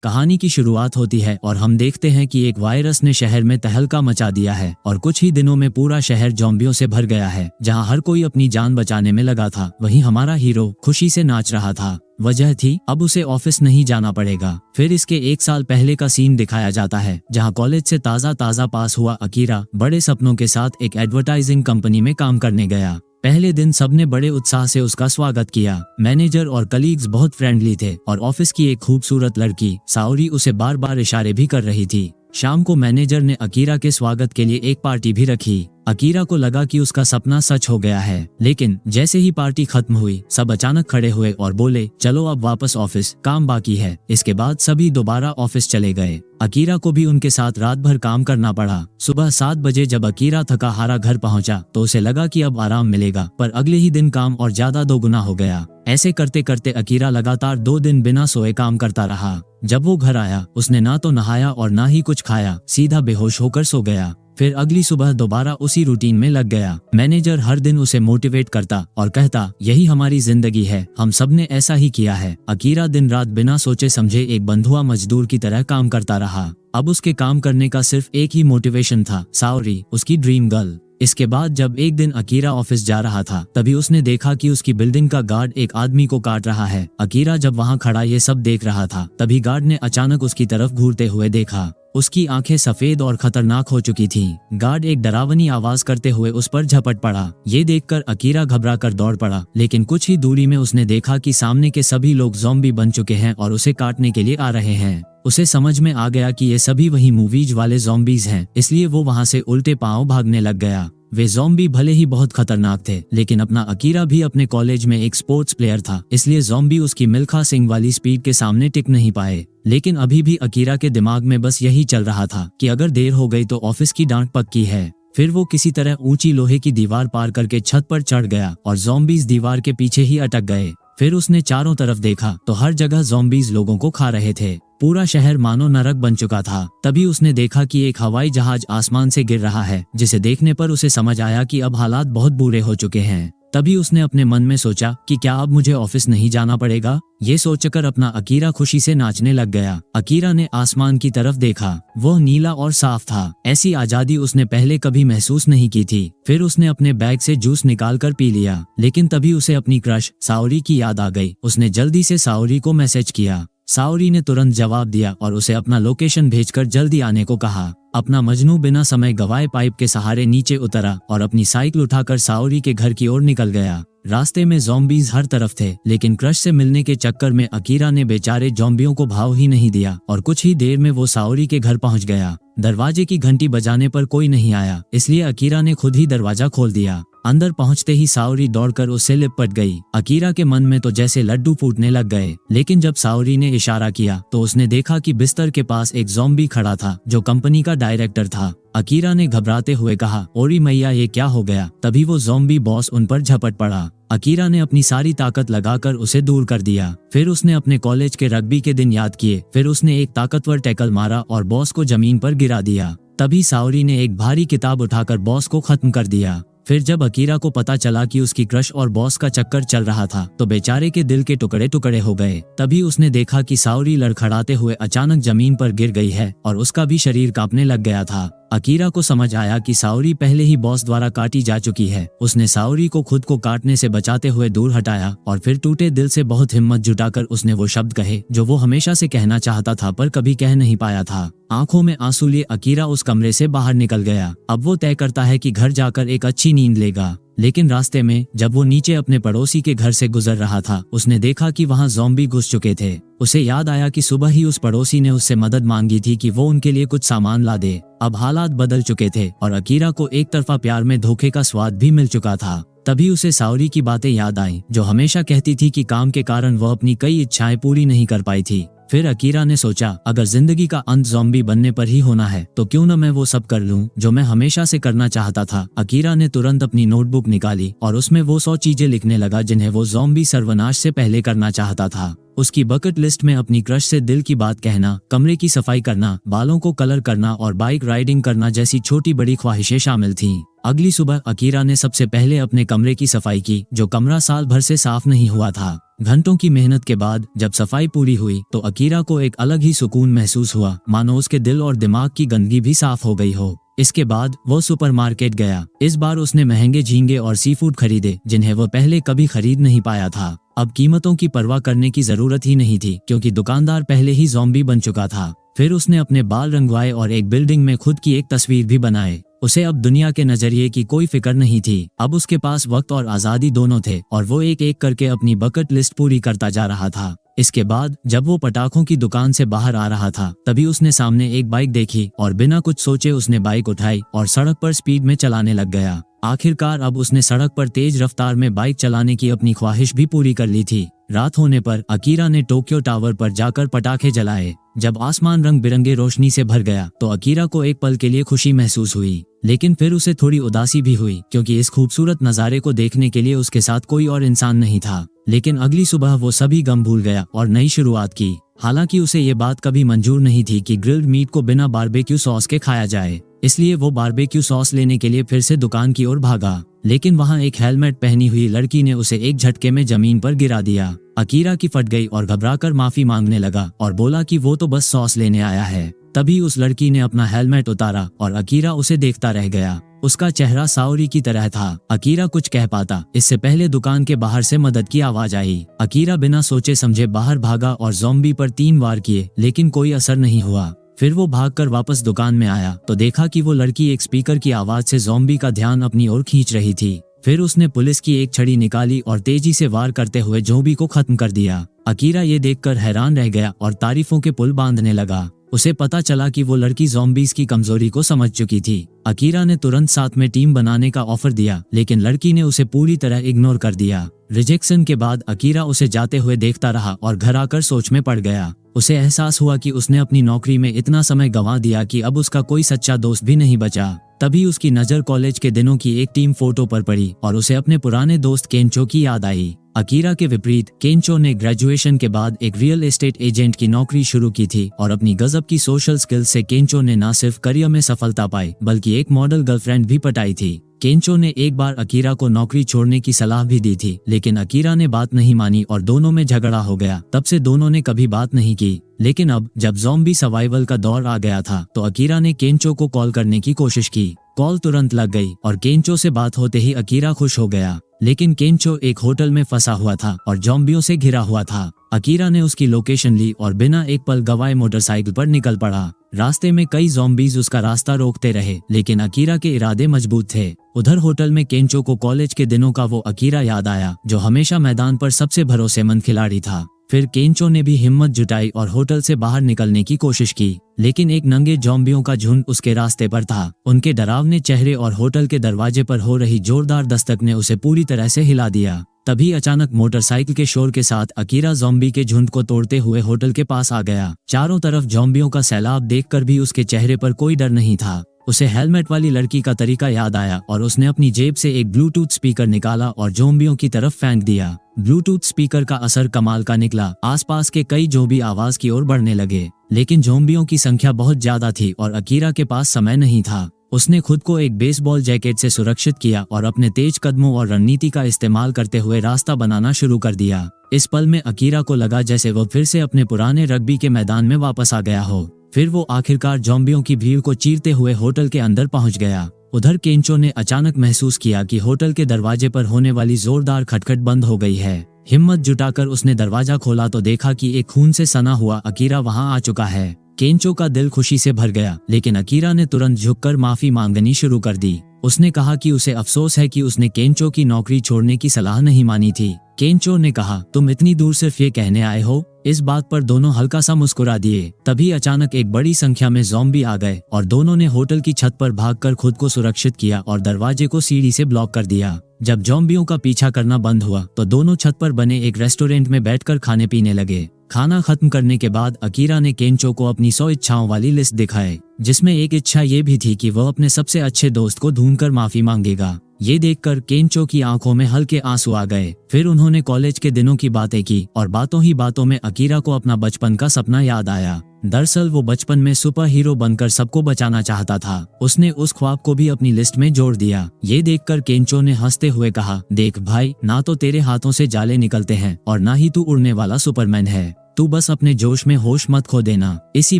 कहानी की शुरुआत होती है और हम देखते हैं कि एक वायरस ने शहर में तहलका मचा दिया है और कुछ ही दिनों में पूरा शहर ज़ॉम्बियों से भर गया है। जहां हर कोई अपनी जान बचाने में लगा था, वहीं हमारा हीरो खुशी से नाच रहा था। वजह थी, अब उसे ऑफिस नहीं जाना पड़ेगा। फिर इसके 1 साल पहले का सीन दिखाया जाता है, जहां कॉलेज से ताज़ा पास हुआ अकीरा बड़े सपनों के साथ एक एडवर्टाइजिंग कंपनी में काम करने गया। पहले दिन सबने बड़े उत्साह से उसका स्वागत किया। मैनेजर और कलीग्स बहुत फ्रेंडली थे और ऑफिस की एक खूबसूरत लड़की साओरी उसे बार बार इशारे भी कर रही थी। शाम को मैनेजर ने अकीरा के स्वागत के लिए एक पार्टी भी रखी। अकीरा को लगा कि उसका सपना सच हो गया है, लेकिन जैसे ही पार्टी खत्म हुई, सब अचानक खड़े हुए और बोले, चलो अब वापस ऑफिस, काम बाकी है। इसके बाद सभी दोबारा ऑफिस चले गए। अकीरा को भी उनके साथ रात भर काम करना पड़ा। सुबह 7 बजे जब अकीरा थका हारा घर पहुंचा तो उसे लगा कि अब आराम मिलेगा, पर अगले ही दिन काम और ज्यादा दोगुना हो गया। ऐसे करते करते अकीरा लगातार 2 दिन बिना सोए काम करता रहा। जब वो घर आया, उसने ना तो नहाया और ना ही कुछ खाया, सीधा बेहोश होकर सो गया। फिर अगली सुबह दोबारा उसी रूटीन में लग गया। मैनेजर हर दिन उसे मोटिवेट करता और कहता, यही हमारी जिंदगी है, हम सब ने ऐसा ही किया है। अकीरा दिन रात बिना सोचे समझे एक बंधुआ मजदूर की तरह काम करता रहा। अब उसके काम करने का सिर्फ एक ही मोटिवेशन था, साओरी, उसकी ड्रीम गर्ल। इसके बाद जब एक दिन अकीरा ऑफिस जा रहा था, तभी उसने देखा कि उसकी बिल्डिंग का गार्ड एक आदमी को काट रहा है। अकीरा जब वहां खड़ा ये सब देख रहा था, तभी गार्ड ने अचानक उसकी तरफ घूरते हुए देखा। उसकी आंखें सफेद और खतरनाक हो चुकी थीं। गार्ड एक डरावनी आवाज करते हुए उस पर झपट पड़ा। ये देखकर अकीरा घबरा कर दौड़ पड़ा, लेकिन कुछ ही दूरी में उसने देखा कि सामने के सभी लोग ज़ॉम्बी बन चुके हैं और उसे काटने के लिए आ रहे हैं। उसे समझ में आ गया कि ये सभी वही मूवीज वाले ज़ॉम्बीज हैं, इसलिए वो वहां से उल्टे पांव भागने लग गया। वे ज़ॉम्बी भले ही बहुत खतरनाक थे, लेकिन अपना अकीरा भी अपने कॉलेज में एक स्पोर्ट्स प्लेयर था, इसलिए ज़ॉम्बी उसकी मिल्खा सिंह वाली स्पीड के सामने टिक नहीं पाए। लेकिन अभी भी अकीरा के दिमाग में बस यही चल रहा था कि अगर देर हो गई तो ऑफिस की डांट पक्की है। फिर वो किसी तरह ऊंची लोहे की दीवार पार करके छत पर चढ़ गया और ज़ॉम्बीज दीवार के पीछे ही अटक गए। फिर उसने चारों तरफ देखा तो हर जगह ज़ॉम्बीज लोगों को खा रहे थे। पूरा शहर मानो नरक बन चुका था। तभी उसने देखा कि एक हवाई जहाज आसमान से गिर रहा है, जिसे देखने पर उसे समझ आया कि अब हालात बहुत बुरे हो चुके हैं। तभी उसने अपने मन में सोचा कि क्या अब मुझे ऑफिस नहीं जाना पड़ेगा। ये सोचकर अपना अकीरा खुशी से नाचने लग गया। अकीरा ने आसमान की तरफ देखा, वह नीला और साफ था। ऐसी आजादी उसने पहले कभी महसूस नहीं की थी। फिर उसने अपने बैग से जूस निकाल कर पी लिया, लेकिन तभी उसे अपनी क्रश साओरी की याद आ गई। उसने जल्दी से साओरी को मैसेज किया। साओरी ने तुरंत जवाब दिया और उसे अपना लोकेशन भेजकर जल्दी आने को कहा। अपना मजनू बिना समय गवाए पाइप के सहारे नीचे उतरा और अपनी साइकिल उठाकर साओरी के घर की ओर निकल गया। रास्ते में ज़ॉम्बीज हर तरफ थे, लेकिन क्रश से मिलने के चक्कर में अकीरा ने बेचारे ज़ॉम्बियों को भाव ही नहीं दिया और कुछ ही देर में वो साओरी के घर पहुंच गया। दरवाजे की घंटी बजाने पर कोई नहीं आया, इसलिए अकीरा ने खुद ही दरवाजा खोल दिया। अंदर पहुंचते ही साओरी दौड़कर उससे लिपट गई। अकीरा के मन में तो जैसे लड्डू फूटने लग गए, लेकिन जब साओरी ने इशारा किया तो उसने देखा कि बिस्तर के पास एक ज़ॉम्बी खड़ा था, जो कंपनी का डायरेक्टर था। अकीरा ने घबराते हुए कहा, ओरी मैया, ये क्या हो गया। तभी वो ज़ॉम्बी बॉस उन पर झपट पड़ा। अकीरा ने अपनी सारी ताकत लगाकर उसे दूर कर दिया। फिर उसने अपने कॉलेज के रग्बी के दिन याद किए। फिर उसने एक ताकतवर टैकल मारा और बॉस को जमीन पर गिरा दिया। तभी साओरी ने एक भारी किताब उठाकर बॉस को खत्म कर दिया। फिर जब अकीरा को पता चला कि उसकी क्रश और बॉस का चक्कर चल रहा था, तो बेचारे के दिल के टुकड़े टुकड़े हो गए। तभी उसने देखा कि साओरी लड़खड़ाते हुए अचानक जमीन पर गिर गई है और उसका भी शरीर कांपने लग गया था। अकीरा को समझ आया कि साओरी पहले ही बॉस द्वारा काटी जा चुकी है। उसने साओरी को खुद को काटने से बचाते हुए दूर हटाया और फिर टूटे दिल से बहुत हिम्मत जुटाकर उसने वो शब्द कहे जो वो हमेशा से कहना चाहता था पर कभी कह नहीं पाया था। आंखों में आंसू लिए अकीरा उस कमरे से बाहर निकल गया। अब वो तय करता है कि घर जाकर एक अच्छी नींद लेगा। लेकिन रास्ते में जब वो नीचे अपने पड़ोसी के घर से गुजर रहा था, उसने देखा कि वहां ज़ॉम्बी घुस चुके थे। उसे याद आया कि सुबह ही उस पड़ोसी ने उससे मदद मांगी थी कि वो उनके लिए कुछ सामान ला दे। अब हालात बदल चुके थे और अकीरा को एक तरफा प्यार में धोखे का स्वाद भी मिल चुका था। तभी उसे साओरी की बातें याद आईं, जो हमेशा कहती थी कि काम के कारण वह अपनी कई इच्छाएं पूरी नहीं कर पाई थी। फिर अकीरा ने सोचा, अगर जिंदगी का अंत ज़ॉम्बी बनने पर ही होना है तो क्यों न मैं वो सब कर लूं जो मैं हमेशा से करना चाहता था। अकीरा ने तुरंत अपनी नोटबुक निकाली और उसमें वो 100 चीजें लिखने लगा जिन्हें वो ज़ॉम्बी सर्वनाश से पहले करना चाहता था। उसकी बकेट लिस्ट में अपनी क्रश से दिल की बात कहना, कमरे की सफाई करना, बालों को कलर करना और बाइक राइडिंग करना जैसी छोटी बड़ी ख्वाहिशें शामिल थीं। अगली सुबह अकीरा ने सबसे पहले अपने कमरे की सफाई की, जो कमरा साल भर से साफ नहीं हुआ था। घंटों की मेहनत के बाद जब सफाई पूरी हुई तो अकीरा को एक अलग ही सुकून महसूस हुआ, मानो उसके दिल और दिमाग की गंदगी भी साफ हो गई हो। इसके बाद वो सुपरमार्केट गया। इस बार उसने महंगे झींगे और सी फूड खरीदे, जिन्हें वो पहले कभी खरीद नहीं पाया था। अब कीमतों की परवाह करने की जरूरत ही नहीं थी, क्योंकि दुकानदार पहले ही ज़ॉम्बी बन चुका था। फिर उसने अपने बाल रंगवाए और एक बिल्डिंग में खुद की एक तस्वीर भी बनाए। उसे अब दुनिया के नजरिए की कोई फिक्र नहीं थी। अब उसके पास वक्त और आजादी दोनों थे और वो एक एक करके अपनी बकेट लिस्ट पूरी करता जा रहा था। इसके बाद जब वो पटाखों की दुकान से बाहर आ रहा था, तभी उसने सामने एक बाइक देखी और बिना कुछ सोचे उसने बाइक उठाई और सड़क पर स्पीड में चलाने लग गया। आखिरकार अब उसने सड़क पर तेज रफ्तार में बाइक चलाने की अपनी ख्वाहिश भी पूरी कर ली थी। रात होने पर अकीरा ने टोक्यो टावर पर जाकर पटाखे जलाए। जब आसमान रंग बिरंगे रोशनी से भर गया तो अकीरा को एक पल के लिए खुशी महसूस हुई, लेकिन फिर उसे थोड़ी उदासी भी हुई, क्योंकि इस खूबसूरत नज़ारे को देखने के लिए उसके साथ कोई और इंसान नहीं था। लेकिन अगली सुबह वो सभी गम भूल गया और नई शुरुआत की। हालांकि उसे ये बात कभी मंजूर नहीं थी कि ग्रिल्ड मीट को बिना बारबेक्यू सॉस के खाया जाए, इसलिए वो बारबेक्यू सॉस लेने के लिए फिर से दुकान की ओर भागा। लेकिन वहाँ एक हेलमेट पहनी हुई लड़की ने उसे एक झटके में जमीन पर गिरा दिया। अकीरा की फट गई और घबराकर माफी मांगने लगा और बोला कि वो तो बस सॉस लेने आया है। तभी उस लड़की ने अपना हेलमेट उतारा और अकीरा उसे देखता रह गया। उसका चेहरा साओरी की तरह था। अकीरा कुछ कह पाता इससे पहले दुकान के बाहर से मदद की आवाज आई। अकीरा बिना सोचे समझे बाहर भागा और ज़ॉम्बी पर 3 वार किए, लेकिन कोई असर नहीं हुआ। फिर वो भागकर वापस दुकान में आया तो देखा कि वो लड़की एक स्पीकर की आवाज से ज़ॉम्बी का ध्यान अपनी ओर खींच रही थी। फिर उसने पुलिस की एक छड़ी निकाली और तेजी से वार करते हुए ज़ॉम्बी को खत्म कर दिया। अकीरा ये देखकर हैरान रह गया और तारीफों के पुल बांधने लगा। उसे पता चला कि वो लड़की ज़ॉम्बीज़ की कमजोरी को समझ चुकी थी। अकीरा ने तुरंत साथ में टीम बनाने का ऑफर दिया, लेकिन लड़की ने उसे पूरी तरह इग्नोर कर दिया। रिजेक्शन के बाद अकीरा उसे जाते हुए देखता रहा और घर आकर सोच में पड़ गया। उसे एहसास हुआ कि उसने अपनी नौकरी में इतना समय गंवा दिया कि अब उसका कोई सच्चा दोस्त भी नहीं बचा। तभी उसकी नज़र कॉलेज के दिनों की एक टीम फोटो पर पड़ी और उसे अपने पुराने दोस्त केंचो की याद आई। अकीरा के विपरीत केंचो ने ग्रेजुएशन के बाद एक रियल एस्टेट एजेंट की नौकरी शुरू की थी और अपनी गजब की सोशल स्किल्स से केंचो ने न सिर्फ करियर में सफलता पाई बल्कि एक मॉडल गर्लफ्रेंड भी पटाई थी। केंचो ने एक बार अकीरा को नौकरी छोड़ने की सलाह भी दी थी, लेकिन अकीरा ने बात नहीं मानी और दोनों में झगड़ा हो गया। तब से दोनों ने कभी बात नहीं की। लेकिन अब जब ज़ॉम्बी सर्वाइवल का दौर आ गया था तो अकीरा ने केंचो को कॉल करने की कोशिश की। कॉल तुरंत लग गई और केंचो से बात होते ही अकीरा खुश हो गया। लेकिन केंचो एक होटल में फंसा हुआ था और ज़ॉम्बियों से घिरा हुआ था। अकीरा ने उसकी लोकेशन ली और बिना एक पल गवाए मोटरसाइकिल पर निकल पड़ा। रास्ते में कई ज़ॉम्बीज उसका रास्ता रोकते रहे, लेकिन अकीरा के इरादे मजबूत थे। उधर होटल में केंचो को कॉलेज के दिनों का वो अकीरा याद आया, जो हमेशा मैदान पर सबसे भरोसेमंद खिलाड़ी था। फिर केंचो ने भी हिम्मत जुटाई और होटल से बाहर निकलने की कोशिश की, लेकिन एक नंगे ज़ॉम्बियों का झुंड उसके रास्ते पर था। उनके डरावने चेहरे और होटल के दरवाजे पर हो रही जोरदार दस्तक ने उसे पूरी तरह से हिला दिया। तभी अचानक मोटरसाइकिल के शोर के साथ अकीरा ज़ॉम्बी के झुंड को तोड़ते हुए होटल के पास आ गया। चारों तरफ ज़ॉम्बियों का सैलाब देखकर भी उसके चेहरे पर कोई डर नहीं था। उसे हेलमेट वाली लड़की का तरीका याद आया और उसने अपनी जेब से एक ब्लूटूथ स्पीकर निकाला और ज़ॉम्बियों की तरफ फेंक दिया। ब्लूटूथ स्पीकर का असर कमाल का निकला। आसपास के कई ज़ॉम्बी आवाज की ओर बढ़ने लगे, लेकिन ज़ॉम्बियों की संख्या बहुत ज्यादा थी और अकीरा के पास समय नहीं था। उसने खुद को एक बेसबॉल जैकेट से सुरक्षित किया और अपने तेज कदमों और रणनीति का इस्तेमाल करते हुए रास्ता बनाना शुरू कर दिया। इस पल में अकीरा को लगा जैसे वो फिर से अपने पुराने रग्बी के मैदान में वापस आ गया हो। फिर वो आखिरकार ज़ॉम्बियों की भीड़ को चीरते हुए होटल के अंदर पहुंच गया। उधर केंचो ने अचानक महसूस किया कि होटल के दरवाजे पर होने वाली जोरदार खटखट बंद हो गई है। हिम्मत जुटाकर उसने दरवाजा खोला तो देखा कि एक खून से सना हुआ अकीरा वहां आ चुका है। केंचो का दिल खुशी से भर गया, लेकिन अकीरा ने तुरंत झुककर माफी मांगनी शुरू कर दी। उसने कहा कि उसे अफसोस है कि उसने केंचो की नौकरी छोड़ने की सलाह नहीं मानी थी। केंचो ने कहा, तुम इतनी दूर सिर्फ ये कहने आए हो? इस बात पर दोनों हल्का सा मुस्कुरा दिए। तभी अचानक एक बड़ी संख्या में ज़ॉम्बी आ गए और दोनों ने होटल की छत पर भागकर खुद को सुरक्षित किया और दरवाजे को सीढ़ी से ब्लॉक कर दिया। जब ज़ॉम्बियों का पीछा करना बंद हुआ तो दोनों छत पर बने एक रेस्टोरेंट में बैठकर खाने पीने लगे। खाना खत्म करने के बाद अकीरा ने केंचो को अपनी 100 इच्छाओं वाली लिस्ट दिखाई, जिसमें एक इच्छा ये भी थी कि वह अपने सबसे अच्छे दोस्त को ढूंढकर माफी मांगेगा। ये देखकर केंचो की आंखों में हल्के आंसू आ गए। फिर उन्होंने कॉलेज के दिनों की बातें की और बातों ही बातों में अकीरा को अपना बचपन का सपना याद आया। दरअसल वो बचपन में सुपर हीरो बनकर सबको बचाना चाहता था। उसने उस ख्वाब को भी अपनी लिस्ट में जोड़ दिया। ये देखकर केंचो ने हंसते हुए कहा, देख भाई, ना तो तेरे हाथों से जाले निकलते हैं और ना ही तू उड़ने वाला सुपरमैन है। तू बस अपने जोश में होश मत खो देना। इसी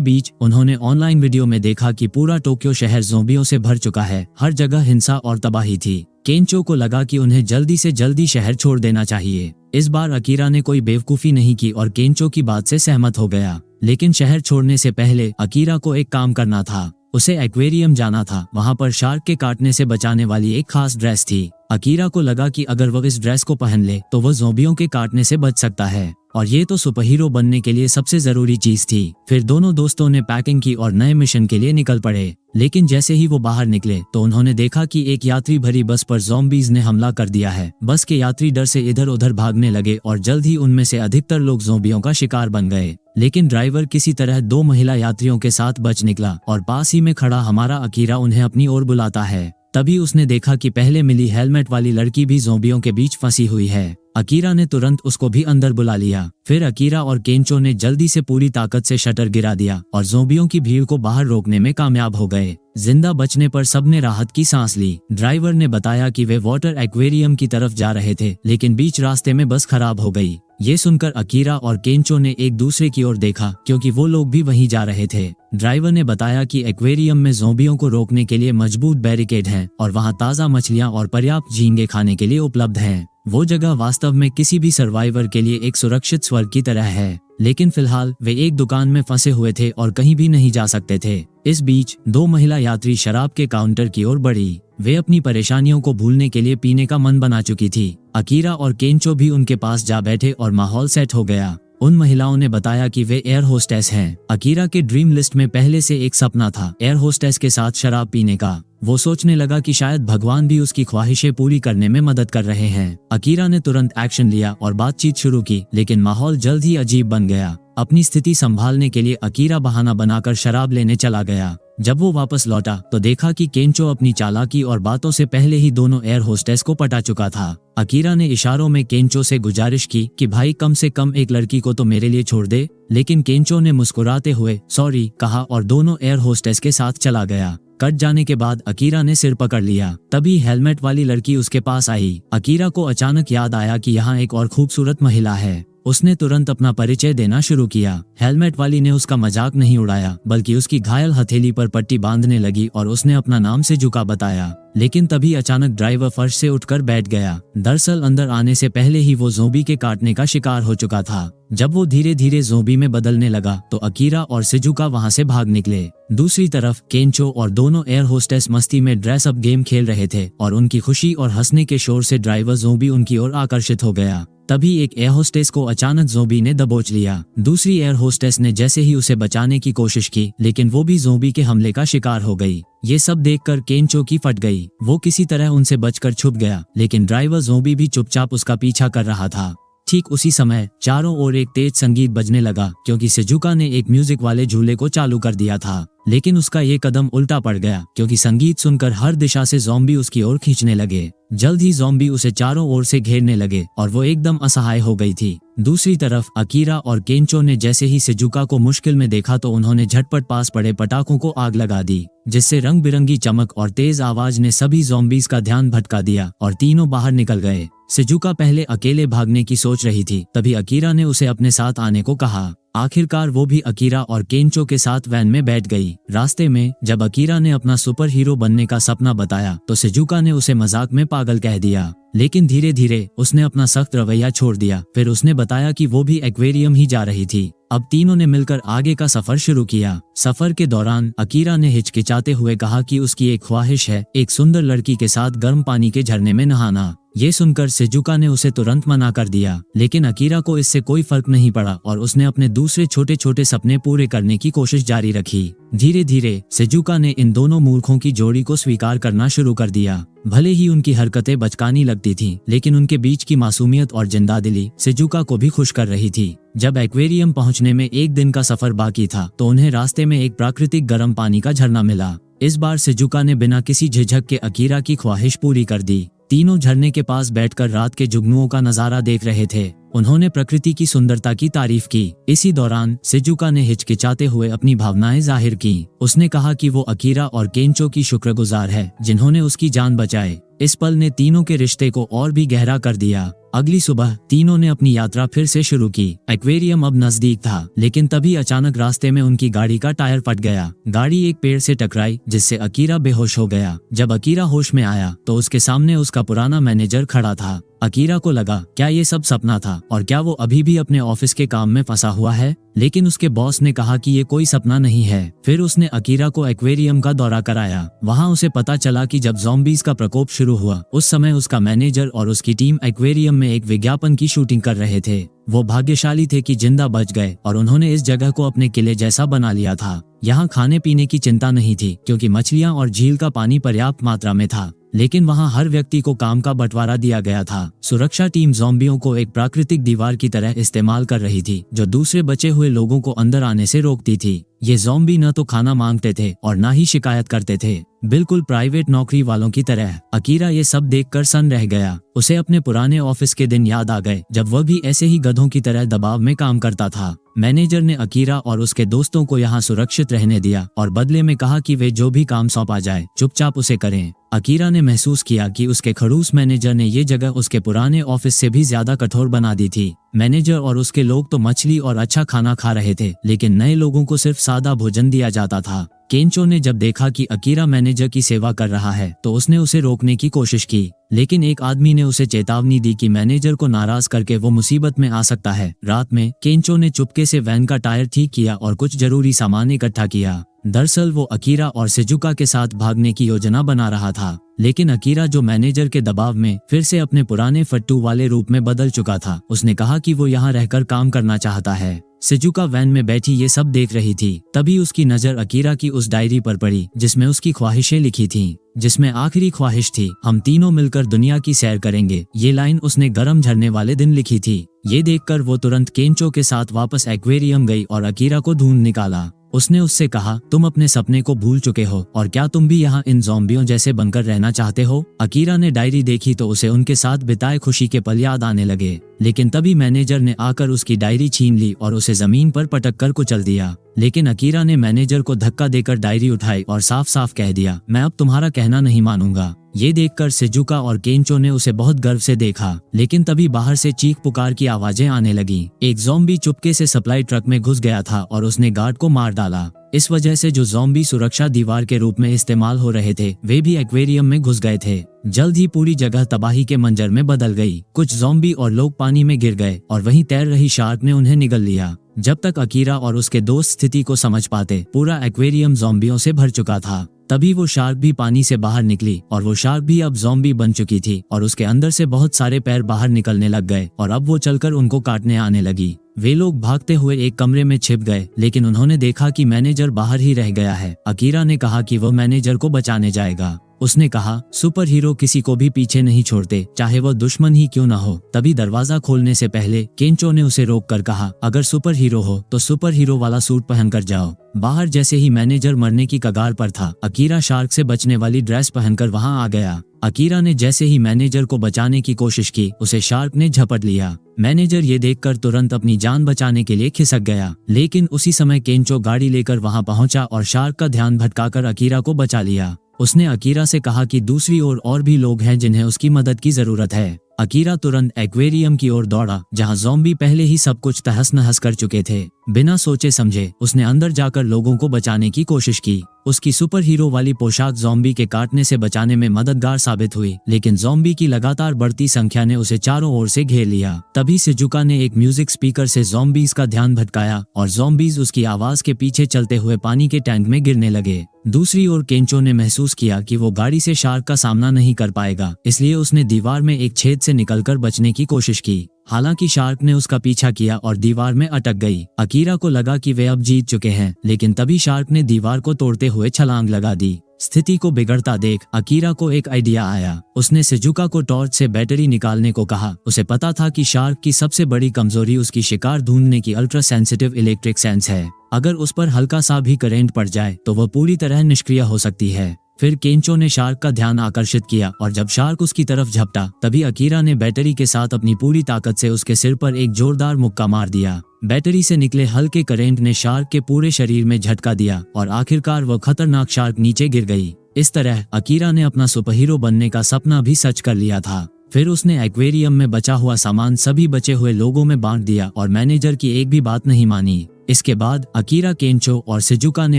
बीच उन्होंने ऑनलाइन वीडियो में देखा कि पूरा टोक्यो शहर ज़ोंबियों से भर चुका है। हर जगह हिंसा और तबाही थी। केंचो को लगा कि उन्हें जल्दी से जल्दी शहर छोड़ देना चाहिए। इस बार अकीरा ने कोई बेवकूफ़ी नहीं की और केंचो की बात से सहमत हो गया। लेकिन शहर छोड़ने से पहले अकीरा को एक काम करना था। उसे एक्वेरियम जाना था। वहाँ पर शार्क के काटने से बचाने वाली एक खास ड्रेस थी। अकीरा को लगा कि अगर वह इस ड्रेस को पहन ले तो वह ज़ोंबियों के काटने से बच सकता है और ये तो सुपरहीरो बनने के लिए सबसे जरूरी चीज थी। फिर दोनों दोस्तों ने पैकिंग की और नए मिशन के लिए निकल पड़े। लेकिन जैसे ही वो बाहर निकले तो उन्होंने देखा कि एक यात्री भरी बस पर ज़ॉम्बीज़ ने हमला कर दिया है। बस के यात्री डर से इधर उधर भागने लगे और जल्द ही उनमें से अधिकतर लोग ज़ॉम्बियों का शिकार बन गए। लेकिन ड्राइवर किसी तरह 2 महिला यात्रियों के साथ बच निकला और पास ही में खड़ा हमारा अकीरा उन्हें अपनी ओर बुलाता है। तभी उसने देखा कि पहले मिली हेलमेट वाली लड़की भी ज़ॉम्बियों के बीच फंसी हुई है। अकीरा ने तुरंत उसको भी अंदर बुला लिया। फिर अकीरा और केंचो ने जल्दी से पूरी ताकत से शटर गिरा दिया और ज़ॉम्बियों की भीड़ को बाहर रोकने में कामयाब हो गए। जिंदा बचने पर सबने राहत की सांस ली। ड्राइवर ने बताया कि वे वाटर एक्वेरियम की तरफ जा रहे थे, लेकिन बीच रास्ते में बस खराब हो गई। ये सुनकर अकीरा और केंचो ने एक दूसरे की ओर देखा क्योंकि वो लोग भी वहीं जा रहे थे। ड्राइवर ने बताया कि एक्वेरियम में ज़ॉम्बियों को रोकने के लिए मजबूत बैरिकेड हैं और वहाँ ताज़ा मछलियाँ और पर्याप्त झींगे खाने के लिए उपलब्ध हैं। वो जगह वास्तव में किसी भी सर्वाइवर के लिए एक सुरक्षित स्वर्ग की तरह है। लेकिन फिलहाल वे एक दुकान में फंसे हुए थे और कहीं भी नहीं जा सकते थे। इस बीच 2 महिला यात्री शराब के काउंटर की ओर बढ़ी। वे अपनी परेशानियों को भूलने के लिए पीने का मन बना चुकी थी। अकीरा और केंचो भी उनके पास जा बैठे और माहौल सेट हो गया। उन महिलाओं ने बताया कि वे एयर होस्टेस हैं। अकीरा के ड्रीम लिस्ट में पहले से एक सपना था एयर होस्टेस के साथ शराब पीने का। वो सोचने लगा कि शायद भगवान भी उसकी ख्वाहिशें पूरी करने में मदद कर रहे हैं। अकीरा ने तुरंत एक्शन लिया और बातचीत शुरू की, लेकिन माहौल जल्द ही अजीब बन गया। अपनी स्थिति संभालने के लिए अकीरा बहाना बनाकर शराब लेने चला गया। जब वो वापस लौटा तो देखा कि केंचो अपनी चालाकी और बातों से पहले ही दोनों एयर होस्टेस को पटा चुका था। अकीरा ने इशारों में केंचो से गुजारिश की कि भाई कम से कम एक लड़की को तो मेरे लिए छोड़ दे, लेकिन केंचो ने मुस्कुराते हुए सॉरी कहा और दोनों एयर होस्टेस के साथ चला गया। कट जाने के बाद अकीरा ने सिर पकड़ लिया। तभी हेलमेट वाली लड़की उसके पास आई। अकीरा को अचानक याद आया कि यहाँ एक और खूबसूरत महिला है। उसने तुरंत अपना परिचय देना शुरू किया। हेलमेट वाली ने उसका मजाक नहीं उड़ाया, बल्कि उसकी घायल हथेली पर पट्टी बांधने लगी और उसने अपना नाम सेजुका बताया। लेकिन तभी अचानक ड्राइवर फर्श से उठकर बैठ गया। दरअसल अंदर आने से पहले ही वो ज़ोंबी के काटने का शिकार हो चुका था। जब वो धीरे धीरे ज़ोंबी में बदलने लगा तो अकीरा और सेजुका वहां से भाग निकले। दूसरी तरफ केंचो और दोनों एयर होस्टेस मस्ती में ड्रेस अप गेम खेल रहे थे और उनकी खुशी और हंसने के शोर से ड्राइवर ज़ोंबी उनकी ओर आकर्षित हो गया। तभी एक एयर होस्टेस को अचानक ज़ोंबी ने दबोच लिया। दूसरी एयर होस्टेस ने जैसे ही उसे बचाने की कोशिश की, लेकिन वो भी ज़ोंबी के हमले का शिकार हो गई। ये सब देखकर केंचो की फट गई। वो किसी तरह उनसे बचकर छुप गया, लेकिन ड्राइवर ज़ोंबी भी चुपचाप उसका पीछा कर रहा था। ठीक उसी समय चारों ओर एक तेज संगीत बजने लगा क्योंकि सेजुका ने एक म्यूजिक वाले झूले को चालू कर दिया था। लेकिन उसका ये कदम उल्टा पड़ गया क्योंकि संगीत सुनकर हर दिशा से ज़ॉम्बी उसकी ओर खींचने लगे। जल्द ही ज़ॉम्बी उसे चारों ओर से घेरने लगे और वो एकदम असहाय हो गई थी। दूसरी तरफ अकीरा और केंचो ने जैसे ही सेजुका को मुश्किल में देखा तो उन्होंने झटपट पास पड़े पटाखों को आग लगा दी, जिससे रंग बिरंगी चमक और तेज आवाज ने सभी ज़ॉम्बीज़ का ध्यान भटका दिया और तीनों बाहर निकल गए। सेजुका पहले अकेले भागने की सोच रही थी, तभी अकीरा ने उसे अपने साथ आने को कहा। आखिरकार वो भी अकीरा और केंचो के साथ वैन में बैठ गई। रास्ते में जब अकीरा ने अपना सुपर हीरो बनने का सपना बताया तो सेजुका ने उसे मजाक में पागल कह दिया, लेकिन धीरे धीरे उसने अपना सख्त रवैया छोड़ दिया। फिर उसने बताया कि वो भी एक्वेरियम ही जा रही थी। अब तीनों ने मिलकर आगे का सफर शुरू किया। सफर के दौरान अकीरा ने हिचकिचाते हुए कहा कि उसकी एक ख्वाहिश है एक सुंदर लड़की के साथ गर्म पानी के झरने में नहाना। ये सुनकर सेजुका ने उसे तुरंत मना कर दिया, लेकिन अकीरा को इससे कोई फर्क नहीं पड़ा और उसने अपने दूसरे छोटे छोटे सपने पूरे करने की कोशिश जारी रखी। धीरे धीरे सेजुका ने इन दोनों मूर्खों की जोड़ी को स्वीकार करना शुरू कर दिया। भले ही उनकी हरकतें बचकानी लगती थीं, लेकिन उनके बीच की मासूमियत और जिंदादिली सेजुका को भी खुश कर रही थी। जब एक्वेरियम पहुंचने में एक दिन का सफर बाकी था तो उन्हें रास्ते में एक प्राकृतिक गर्म पानी का झरना मिला। इस बार सिजुका ने बिना किसी झिझक के अकीरा की ख्वाहिश पूरी कर दी। तीनों झरने के पास बैठकर रात के जुगनुओं का नजारा देख रहे थे। उन्होंने प्रकृति की सुंदरता की तारीफ की। इसी दौरान सिजुका ने हिचकिचाते हुए अपनी भावनाएं जाहिर की। उसने कहा कि वो अकीरा और केंचो की शुक्रगुजार है जिन्होंने उसकी जान बचाई। इस पल ने तीनों के रिश्ते को और भी गहरा कर दिया। अगली सुबह तीनों ने अपनी यात्रा फिर से शुरू की। एक्वेरियम अब नजदीक था, लेकिन तभी अचानक रास्ते में उनकी गाड़ी का टायर फट गया। गाड़ी एक पेड़ से टकराई जिससे अकीरा बेहोश हो गया। जब अकीरा होश में आया तो उसके सामने उसका पुराना मैनेजर खड़ा था। अकीरा को लगा क्या ये सब सपना था और क्या वो अभी भी अपने ऑफिस के काम में फंसा हुआ है, लेकिन उसके बॉस ने कहा कि ये कोई सपना नहीं है। फिर उसने अकीरा को एक्वेरियम का दौरा कराया। वहाँ उसे पता चला कि जब ज़ॉम्बीज का प्रकोप शुरू हुआ उस समय उसका मैनेजर और उसकी टीम एक्वेरियम में एक विज्ञापन की शूटिंग कर रहे थे। वो भाग्यशाली थे कि जिंदा बच गए और उन्होंने इस जगह को अपने किले जैसा बना लिया था। यहाँ खाने पीने की चिंता नहीं थी क्योंकि मछलियाँ और झील का पानी पर्याप्त मात्रा में था, लेकिन वहाँ हर व्यक्ति को काम का बंटवारा दिया गया था। सुरक्षा टीम ज़ॉम्बियों को एक प्राकृतिक दीवार की तरह इस्तेमाल कर रही थी जो दूसरे बचे हुए लोगों को अंदर आने से रोकती थी। ये ज़ॉम्बी न तो खाना मांगते थे और न ही शिकायत करते थे, बिल्कुल प्राइवेट नौकरी वालों की तरह। अकीरा ये सब देखकर सन्न रह गया। उसे अपने पुराने ऑफिस के दिन याद आ गए जब वह भी ऐसे ही गधों की तरह दबाव में काम करता था। मैनेजर ने अकीरा और उसके दोस्तों को यहाँ सुरक्षित रहने दिया और बदले में कहा कि वे जो भी काम सौंपा जाए चुपचाप उसे करें। अकीरा ने महसूस किया कि उसके खड़ूस मैनेजर ने ये जगह उसके पुराने ऑफिस से भी ज्यादा कठोर बना दी थी। मैनेजर और उसके लोग तो मछली और अच्छा खाना खा रहे थे, लेकिन नए लोगों को सिर्फ सादा भोजन दिया जाता था। केंचो ने जब देखा कि अकीरा मैनेजर की सेवा कर रहा है तो उसने उसे रोकने की कोशिश की, लेकिन एक आदमी ने उसे चेतावनी दी कि मैनेजर को नाराज करके वो मुसीबत में आ सकता है। रात में केंचो ने चुपके से वैन का टायर ठीक किया और कुछ जरूरी सामान इकट्ठा किया। दरअसल वो अकीरा और सिजुका के साथ भागने की योजना बना रहा था, लेकिन अकीरा जो मैनेजर के दबाव में फिर से अपने पुराने फट्टू वाले रूप में बदल चुका था, उसने कहा कि वो यहाँ रहकर काम करना चाहता है। सिजुका वैन में बैठी ये सब देख रही थी। तभी उसकी नजर अकीरा की उस डायरी पर पड़ी जिसमें उसकी ख्वाहिशें लिखी थीं, जिसमें आखिरी ख्वाहिश थी हम तीनों मिलकर दुनिया की सैर करेंगे। ये लाइन उसने गर्म झरने वाले दिन लिखी थी। ये देखकर वो तुरंत केंचो के साथ वापस एक्वेरियम गई और अकीरा को ढूंढ निकाला। उसने उससे कहा तुम अपने सपने को भूल चुके हो और क्या तुम भी यहाँ इन ज़ॉम्बियों जैसे बनकर रहना चाहते हो। अकीरा ने डायरी देखी तो उसे उनके साथ बिताए खुशी के पल याद आने लगे, लेकिन तभी मैनेजर ने आकर उसकी डायरी छीन ली और उसे जमीन पर पटक कर कुचल दिया। लेकिन अकीरा ने मैनेजर को धक्का देकर डायरी उठाई और साफ साफ कह दिया मैं अब तुम्हारा कहना नहीं मानूंगा। ये देखकर सिजुका और केंचो ने उसे बहुत गर्व से देखा, लेकिन तभी बाहर से चीख पुकार की आवाजें आने लगी। एक ज़ॉम्बी चुपके से सप्लाई ट्रक में घुस गया था और उसने गार्ड को मार डाला। इस वजह से जो ज़ॉम्बी सुरक्षा दीवार के रूप में इस्तेमाल हो रहे थे वे भी एक्वेरियम में घुस गए थे। जल्द ही पूरी जगह तबाही के मंजर में बदल गई। कुछ ज़ॉम्बी और लोग पानी में गिर गए और वहीं तैर रही शार्क ने उन्हें निगल लिया। जब तक अकीरा और उसके दोस्त स्थिति को समझ पाते, पूरा एक्वेरियम ज़ॉम्बियों से भर चुका था। तभी वो शार्क भी पानी से बाहर निकली और वो शार्क भी अब ज़ॉम्बी बन चुकी थी और उसके अंदर से बहुत सारे पैर बाहर निकलने लग गए और अब वो चलकर उनको काटने आने लगी। वे लोग भागते हुए एक कमरे में छिप गए, लेकिन उन्होंने देखा कि मैनेजर बाहर ही रह गया है। अकीरा ने कहा कि वो मैनेजर को बचाने जाएगा। उसने कहा सुपर हीरो किसी को भी पीछे नहीं छोड़ते, चाहे वो दुश्मन ही क्यों न हो। तभी दरवाजा खोलने से पहले केंचो ने उसे रोककर कहा अगर सुपर हीरो हो तो सुपर हीरो वाला सूट पहनकर जाओ। बाहर जैसे ही मैनेजर मरने की कगार पर था, अकीरा शार्क से बचने वाली ड्रेस पहनकर वहां आ गया। अकीरा ने जैसे ही मैनेजर को बचाने की कोशिश की, उसे शार्क ने झपट लिया। मैनेजर ये देखकर तुरंत अपनी जान बचाने के लिए खिसक गया, लेकिन उसी समय केंचो गाड़ी लेकर वहां पहुंचा और शार्क का ध्यान भटकाकर अकीरा को बचा लिया। उसने अकीरा से कहा कि दूसरी ओर और भी लोग हैं जिन्हें उसकी मदद की जरूरत है। अकीरा तुरंत एक्वेरियम की ओर दौड़ा जहां ज़ॉम्बी पहले ही सब कुछ तहस नहस कर चुके थे। बिना सोचे समझे उसने अंदर जाकर लोगों को बचाने की कोशिश की। उसकी सुपर हीरो वाली पोशाक ज़ॉम्बी के काटने से बचाने में मददगार साबित हुई, लेकिन ज़ॉम्बी की लगातार बढ़ती संख्या ने उसे चारों ओर से घेर लिया। तभी सिजुका ने एक म्यूजिक स्पीकर से ज़ॉम्बीज का ध्यान भटकाया और ज़ॉम्बीज उसकी आवाज के पीछे चलते हुए पानी के टैंक में गिरने लगे। दूसरी ओर केंचो ने महसूस किया कि वो गाड़ी से शार्क का सामना नहीं कर पाएगा, इसलिए उसने दीवार में एक छेद से निकलकर बचने की कोशिश की। हालांकि शार्क ने उसका पीछा किया और दीवार में अटक गई। अकीरा को लगा कि वे अब जीत चुके हैं, लेकिन तभी शार्क ने दीवार को तोड़ते हुए छलांग लगा दी। स्थिति को बिगड़ता देख अकीरा को एक आइडिया आया। उसने शिजुका को टॉर्च से बैटरी निकालने को कहा। उसे पता था कि शार्क की सबसे बड़ी कमजोरी उसकी शिकार ढूंढने की अल्ट्रा सेंसिटिव इलेक्ट्रिक सेंस है। अगर उस पर हल्का सा भी करंट पड़ जाए तो वह पूरी तरह निष्क्रिय हो सकती है। फिर केंचो ने शार्क का ध्यान आकर्षित किया और जब शार्क उसकी तरफ झपटा तभी अकीरा ने बैटरी के साथ अपनी पूरी ताकत से उसके सिर पर एक जोरदार मुक्का मार दिया। बैटरी से निकले हल्के करंट ने शार्क के पूरे शरीर में झटका दिया और आखिरकार वह खतरनाक शार्क नीचे गिर गई। इस तरह अकीरा ने अपना सुपरहीरो बनने का सपना भी सच कर लिया था। फिर उसने एक्वेरियम में बचा हुआ सामान सभी बचे हुए लोगों में बांट दिया और मैनेजर की एक भी बात नहीं मानी। इसके बाद अकीरा, केंचो और शिजुका ने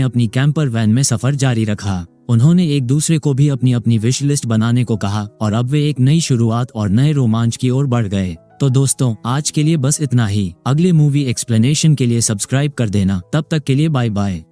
अपनी कैंपर वैन में सफर जारी रखा। उन्होंने एक दूसरे को भी अपनी अपनी विश लिस्ट बनाने को कहा और अब वे एक नई शुरुआत और नए रोमांच की ओर बढ़ गए। तो दोस्तों, आज के लिए बस इतना ही। अगले मूवी एक्सप्लेनेशन के लिए सब्सक्राइब कर देना। तब तक के लिए बाय बाय।